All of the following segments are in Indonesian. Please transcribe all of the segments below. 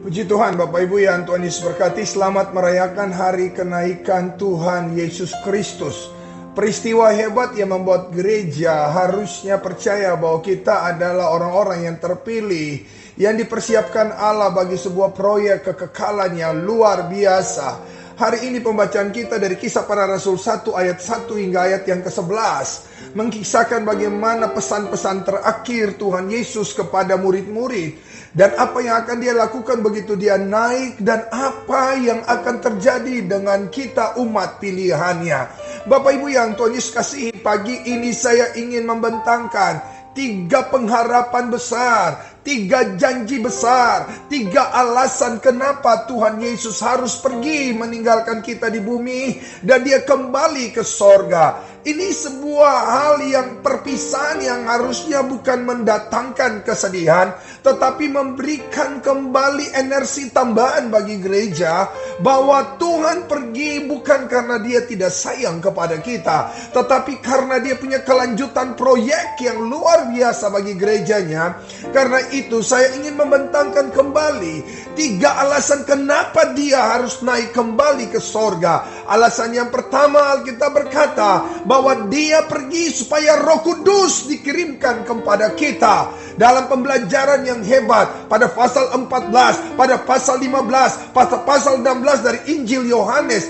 Puji Tuhan, Bapak Ibu yang Tuhan Yesus berkati, selamat merayakan hari kenaikan Tuhan Yesus Kristus. Peristiwa hebat yang membuat gereja harusnya percaya bahwa kita adalah orang-orang yang terpilih, yang dipersiapkan Allah bagi sebuah proyek kekekalan yang luar biasa. Hari ini pembacaan kita dari Kisah Para Rasul 1 ayat 1 hingga ayat yang ke-11 mengkisahkan bagaimana pesan-pesan terakhir Tuhan Yesus kepada murid-murid dan apa yang akan dia lakukan begitu dia naik dan apa yang akan terjadi dengan kita umat pilihannya. Bapak Ibu yang Tuhan Yesus kasihi, pagi ini saya ingin membentangkan 3 pengharapan besar, 3 janji besar, 3 alasan kenapa Tuhan Yesus harus pergi meninggalkan kita di bumi dan dia kembali ke sorga. Ini sebuah hal yang perpisahan yang harusnya bukan mendatangkan kesedihan, tetapi memberikan kembali energi tambahan bagi gereja, bahwa Tuhan pergi bukan karena dia tidak sayang kepada kita, tetapi karena dia punya kelanjutan proyek yang luar biasa bagi gerejanya. Karena itu saya ingin membentangkan kembali 3 alasan kenapa dia harus naik kembali ke sorga. Alasan yang pertama, Alkitab berkata bahwa dia pergi supaya Roh Kudus dikirimkan kepada kita. Dalam pembelajaran yang hebat pada pasal 14, pada pasal 15, pada pasal 16 dari Injil Yohanes,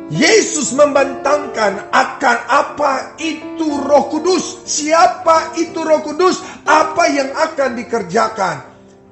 Yesus membentangkan akan apa itu Roh Kudus, siapa itu Roh Kudus, apa yang akan dikerjakan.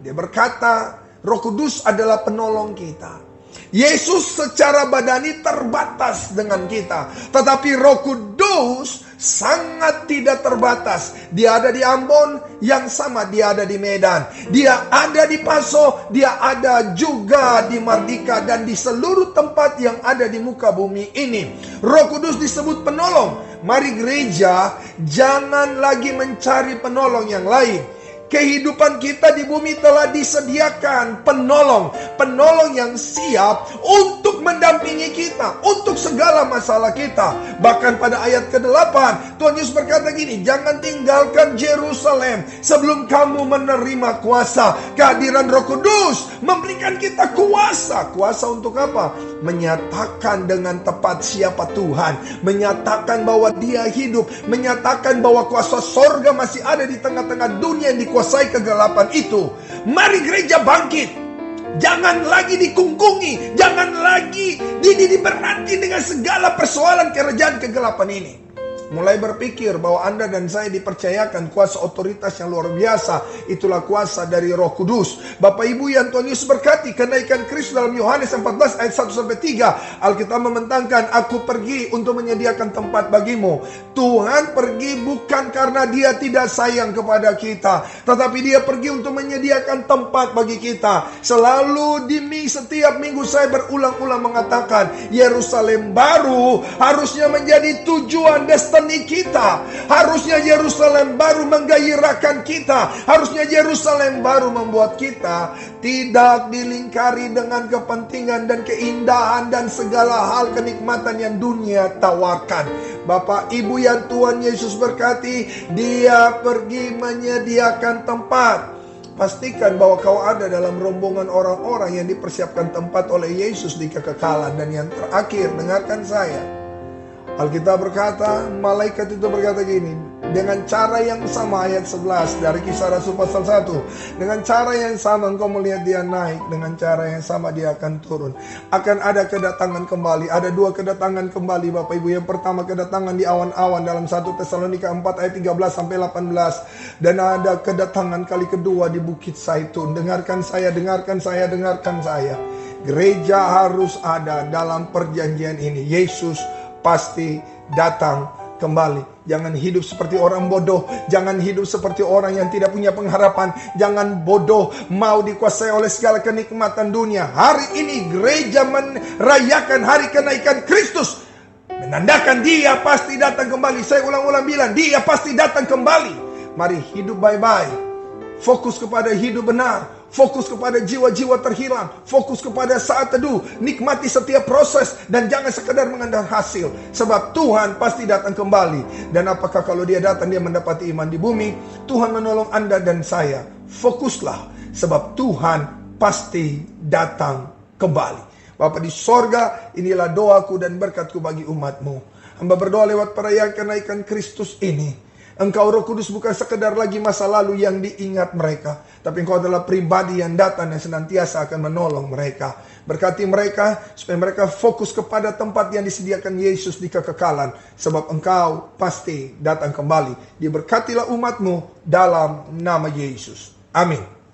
Dia berkata, Roh Kudus adalah penolong kita. Yesus secara badani terbatas dengan kita, tetapi Roh Kudus sangat tidak terbatas. Dia ada di Ambon, yang sama dia ada di Medan. Dia ada di Paso, dia ada juga di Mardika dan di seluruh tempat yang ada di muka bumi ini. Roh Kudus disebut penolong. Mari gereja, jangan lagi mencari penolong yang lain. Kehidupan kita di bumi telah disediakan penolong yang siap untuk mendampingi kita, untuk segala masalah kita. Bahkan pada ayat ke-8, Tuhan Yesus berkata gini, jangan tinggalkan Yerusalem sebelum kamu menerima kuasa. Kehadiran Roh Kudus memberikan kita kuasa. Kuasa untuk apa? Menyatakan dengan tepat siapa Tuhan, menyatakan bahwa dia hidup, menyatakan bahwa kuasa sorga masih ada di tengah-tengah dunia yang dikuasai kegelapan itu. Mari gereja bangkit. Jangan lagi dikungkungi, jangan lagi diberati dengan segala persoalan kerajaan kegelapan ini. Mulai berpikir bahwa Anda dan saya dipercayakan kuasa otoritas yang luar biasa. Itulah kuasa dari Roh Kudus. Bapak Ibu yang Tuhan Yesus berkati, kenaikan Kristus dalam Yohanes 14 ayat 1-3, Alkitab membentangkan, aku pergi untuk menyediakan tempat bagimu. Tuhan pergi bukan karena dia tidak sayang kepada kita, tetapi dia pergi untuk menyediakan tempat bagi kita. Selalu setiap minggu saya berulang-ulang mengatakan, Yerusalem baru harusnya menjadi tujuan destinasi kita. Harusnya Yerusalem baru menggairahkan kita. Harusnya Yerusalem baru membuat kita tidak dilingkari dengan kepentingan dan keindahan dan segala hal kenikmatan yang dunia tawarkan. Bapak Ibu yang Tuhan Yesus berkati, dia pergi menyediakan tempat. Pastikan bahwa kau ada dalam rombongan orang-orang yang dipersiapkan tempat oleh Yesus di kekekalan. Dan yang terakhir, dengarkan saya. Alkitab berkata, malaikat itu berkata gini, dengan cara yang sama, ayat 11 dari Kisah Rasul pasal 1, dengan cara yang sama engkau melihat dia naik, dengan cara yang sama dia akan turun. Akan ada kedatangan kembali. Ada 2 kedatangan kembali Bapak Ibu. Yang pertama, kedatangan di awan-awan dalam 1 Tesalonika 4 ayat 13-18. Dan ada kedatangan kali kedua di Bukit Zaitun. Dengarkan saya. Gereja harus ada dalam perjanjian ini. Yesus pasti datang kembali. Jangan hidup seperti orang bodoh. Jangan hidup seperti orang yang tidak punya pengharapan. Jangan bodoh mau dikuasai oleh segala kenikmatan dunia. Hari ini gereja merayakan hari kenaikan Kristus, menandakan dia pasti datang kembali. Saya ulang-ulang bilang, dia pasti datang kembali. Mari hidup baik-baik. Fokus kepada hidup benar. Fokus kepada jiwa-jiwa terhilang. Fokus kepada saat teduh. Nikmati setiap proses. Dan jangan sekedar mengandalkan hasil. Sebab Tuhan pasti datang kembali. Dan apakah kalau dia datang, dia mendapati iman di bumi? Tuhan menolong Anda dan saya. Fokuslah. Sebab Tuhan pasti datang kembali. Bapa di sorga, inilah doaku dan berkatku bagi umat-Mu. Hamba berdoa lewat perayaan kenaikan Kristus ini. Engkau Roh Kudus bukan sekedar lagi masa lalu yang diingat mereka, tapi Engkau adalah pribadi yang datang dan senantiasa akan menolong mereka. Berkati mereka supaya mereka fokus kepada tempat yang disediakan Yesus di kekekalan, sebab Engkau pasti datang kembali. Diberkatilah umat-Mu dalam nama Yesus. Amin.